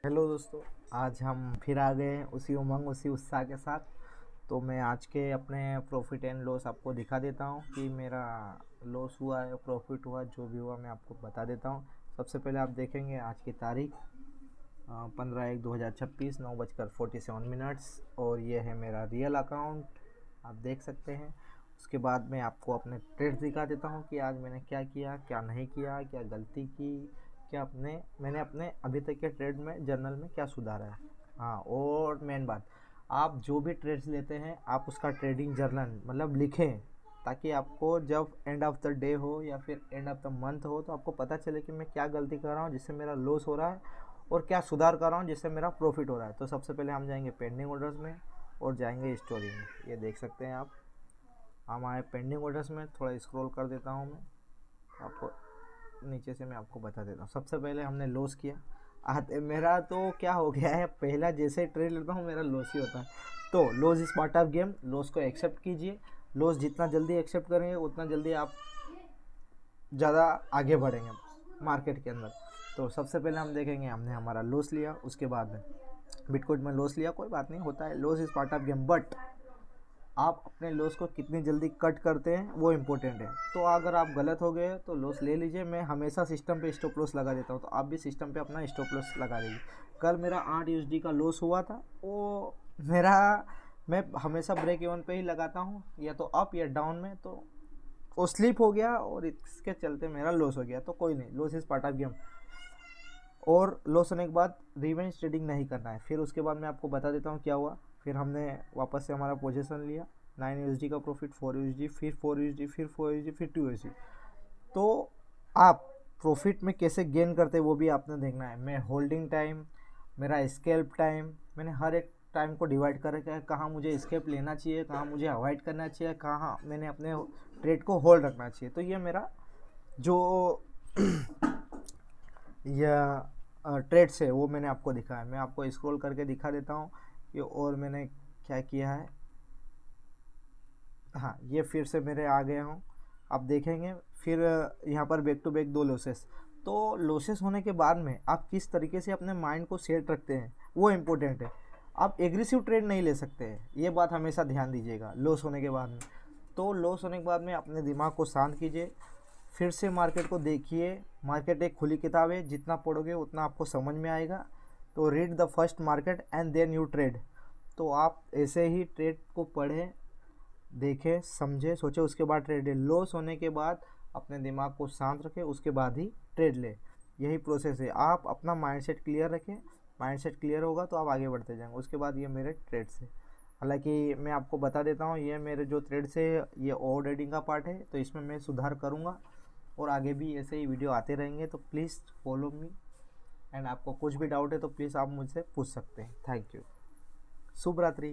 Hello दोस्तों। आज हम फिर आ गए हैं उसी उमंग उसी उत्साह के साथ। तो मैं आज के अपने प्रॉफिट एंड लॉस आपको दिखा देता हूँ कि मेरा लॉस हुआ है प्रॉफिट हुआ, जो भी हुआ मैं आपको बता देता हूँ। सबसे पहले आप देखेंगे आज की तारीख 15/1/2026 9:47 और ये है मेरा रियल अकाउंट, आप देख सकते हैं। उसके बाद मैं आपको अपने ट्रेड्स दिखा देता हूँ कि आज मैंने क्या किया, क्या नहीं किया, क्या गलती की, क्या मैंने अपने अभी तक के ट्रेड में जर्नल में क्या सुधारा है। हाँ, और मेन बात, आप जो भी ट्रेड्स लेते हैं आप उसका ट्रेडिंग जर्नल मतलब लिखें, ताकि आपको जब एंड ऑफ द डे हो या फिर एंड ऑफ द मंथ हो तो आपको पता चले कि मैं क्या गलती कर रहा हूँ जिससे मेरा लॉस हो रहा है और क्या सुधार कर रहा हूँ जिससे मेरा प्रॉफिट हो रहा है। तो सबसे पहले हम जाएंगे पेंडिंग ऑर्डर्स में और जाएंगे स्टोरी में। ये देख सकते हैं आप, हम आए पेंडिंग ऑर्डर्स में। थोड़ा स्क्रॉल कर देता हूँ मैं आपको, नीचे से मैं आपको बता देता हूँ। सबसे पहले हमने लॉस किया। आते मेरा तो क्या हो गया है, पहला जैसे ट्रेड लेता हूँ मेरा लॉस ही होता है। तो loss is part of game, loss को एक्सेप्ट कीजिए। लॉस जितना जल्दी एक्सेप्ट करेंगे उतना जल्दी आप ज़्यादा आगे बढ़ेंगे मार्केट के अंदर। तो सबसे पहले हम देखेंगे, हमने हमारा लॉस लिया, उसके बाद में बिटकॉइन में लॉस लिया, कोई बात नहीं, होता है, loss is part of game. But आप अपने लॉस को कितनी जल्दी कट करते हैं वो इम्पोर्टेंट है। तो अगर आप गलत हो गए तो लॉस ले लीजिए। मैं हमेशा सिस्टम पे स्टॉप लॉस लगा देता हूँ, तो आप भी सिस्टम पे अपना स्टॉप लॉस लगा लीजिए। कल मेरा 8 यूएसडी का लॉस हुआ था, वो मेरा, मैं हमेशा ब्रेक इवन पे ही लगाता हूँ, या तो अप या डाउन में, तो वो स्लिप हो गया और इसके चलते मेरा लॉस हो गया। तो कोई नहीं, loss is part of game. और लॉस होने के बाद रिवेंज ट्रेडिंग नहीं करना है। फिर उसके बाद मैं आपको बता देता हूँ क्या हुआ। फिर हमने वापस से हमारा पोजीशन लिया, 9 यूएसडी का प्रॉफिट, 4 यूएसडी, फिर 4 यूएसडी, फिर 4 यूएसडी, फिर 2 यूएसडी। तो आप प्रॉफिट में कैसे गेन करते हैं वो भी आपने देखना है। मैं होल्डिंग टाइम, मेरा स्केल्प टाइम, मैंने हर एक टाइम को डिवाइड कर रखा है, कहाँ मुझे स्केप लेना चाहिए, कहाँ मुझे अवॉइड करना चाहिए, कहाँ मैंने अपने ट्रेड को होल्ड रखना चाहिए। तो ये मेरा जो या ट्रेड्स है वो मैंने आपको दिखाया। मैं आपको स्क्रॉल करके दिखा देता हूँ कि और मैंने क्या किया है। हाँ, ये फिर से मेरे आ गया हूँ, आप देखेंगे। फिर यहाँ पर बैक टू बैक 2 लॉसेस। तो लॉसेस होने के बाद में आप किस तरीके से अपने माइंड को सेट रखते हैं वो इम्पोर्टेंट है। आप एग्रेसिव ट्रेड नहीं ले सकते हैं, ये बात हमेशा ध्यान दीजिएगा लॉस होने के बाद में। तो लॉस होने के बाद में अपने दिमाग को शांत कीजिए, फिर से मार्केट को देखिए। मार्केट एक खुली किताब है, जितना पढ़ोगे उतना आपको समझ में आएगा। तो read the first market and then you trade. तो आप ऐसे ही ट्रेड को पढ़ें, देखें, समझे, सोचे, उसके बाद ट्रेड ले। लॉस होने के बाद अपने दिमाग को शांत रखें, उसके बाद ही ट्रेड ले। यही प्रोसेस है, आप अपना माइंडसेट क्लियर रखें। माइंडसेट क्लियर होगा तो आप आगे बढ़ते जाएंगे। उसके बाद ये मेरे ट्रेड्स है। हालांकि मैं आपको बता देता हूँ, ये मेरे जो ट्रेड्स है ये ओवर ट्रेडिंग का पार्ट है, तो इसमें मैं सुधार करूँगा और आगे भी ऐसे ही वीडियो आते रहेंगे। तो प्लीज़ फॉलो मी, एंड आपको कुछ भी डाउट है तो प्लीज़ आप मुझसे पूछ सकते हैं। Thank you. शुभ रात्रि।